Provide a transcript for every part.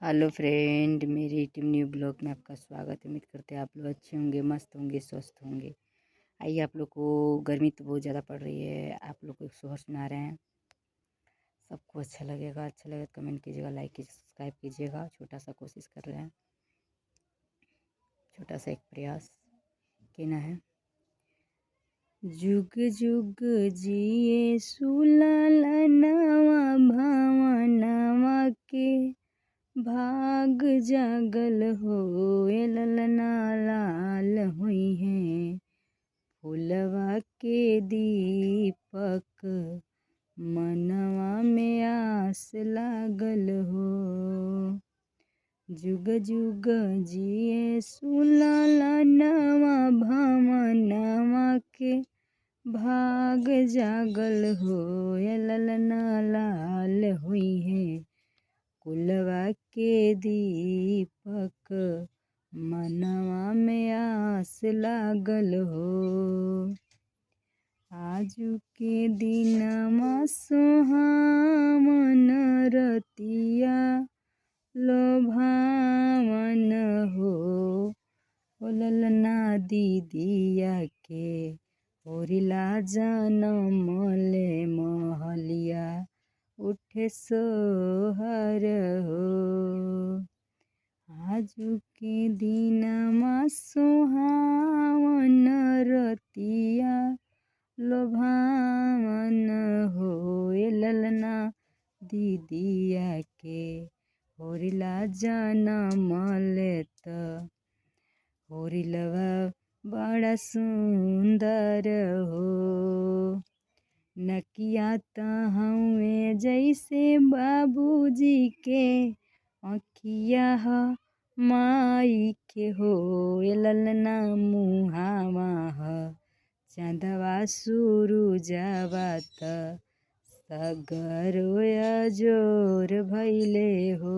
Hello friend, मेरी team new blog में आपका स्वागत है। उम्मीद करते हैं आप लोग अच्छे होंगे, मस्त होंगे, स्वस्थ होंगे। आइए, आप लोग को गर्मी तो बहुत ज़्यादा पड़ रही है, आप लोग को एक सोहर सुना रहे हैं। सबको अच्छा लगेगा तो कमेंट कीजिएगा, लाइक कीजिए, सब्सक्राइब कीजिएगा। छोटा सा कोशिश कर रहे हैं, छोटा सा एक प्रयास कहना है। जुग जुग जिए सुललनवा भवनवा के भाग जागल होए, ललना लाल हुई है। फूलवा के दीपक मनवा में आस लागल हो। जुग जुग जिए सुललनवा भवनवा के भाग जागल होए, ललना लाल हुई है। कुलवा के दीपक मनवा में आस लागल हो। आजू के दिनमा सोहावन रतिया लोभावन हो। ललना दीदिया के होरिला जनमले महलिया उठे सोहर हो। आजू के दिनमा सोहावन रतिया लोभावन हो। ललना दीदिया के होरिला जनमले त होरिलवा बड़ा सुंदर हो। नकिया त हउए जैसे बाबूजी के अखिया ह माई के हो। ललना मुहावा ह चाँदवा सूरुजवा त सगरो अजोर भइले हो।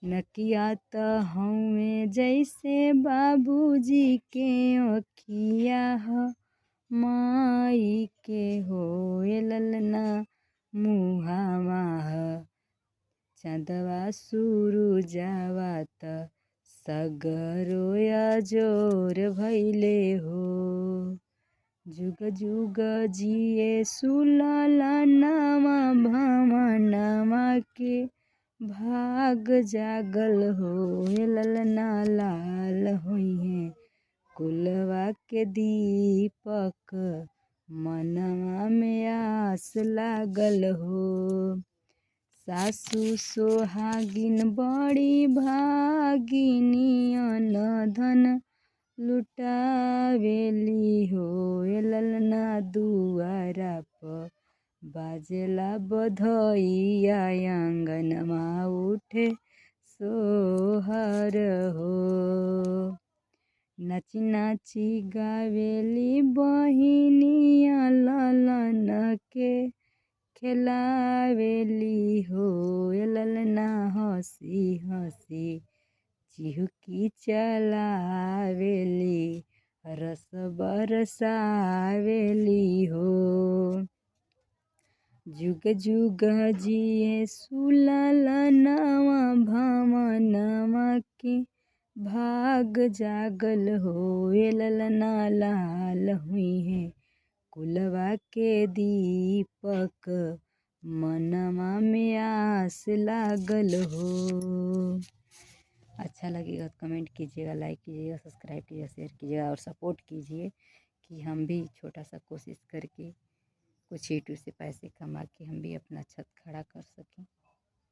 नकिया त हउए जैसे बाबूजी के अखिया ह माई के हो। ललना मुहावा ह चाँदवा सूरुजवा त सगरो अजोर भइले हो। जुग जुग जिए सुललनवा भवनवा के भाग जागल हो। ललना लाल हुई है। कुलवा के दीपक मनवा में आस लागल हो। सासु सोहागिन बड़ी भागिनियन धन लुटावेली हो। ललना दुआरा प बाजेला बधइया, आंगनमा उठे सोहर हो। नाची नाची गावेली बहिनिया, ललन के खेलावेली हो। ललना हंसी हंसी चिहुकी चलावेली, रस बरसावेली हो। जुग जुग जिए सुललनवा भवनवा के भाग जागल हो। ललना लाल हुई है। कुलवा के दीपक मनवा में आस लागल हो। अच्छा लगेगा तो कमेंट कीजिएगा, लाइक कीजिएगा, सब्सक्राइब कीजिएगा, शेयर कीजिएगा और सपोर्ट कीजिए कि हम भी छोटा सा कोशिश करके कुछ यूट्यूब से पैसे कमा के हम भी अपना छत खड़ा कर सकें।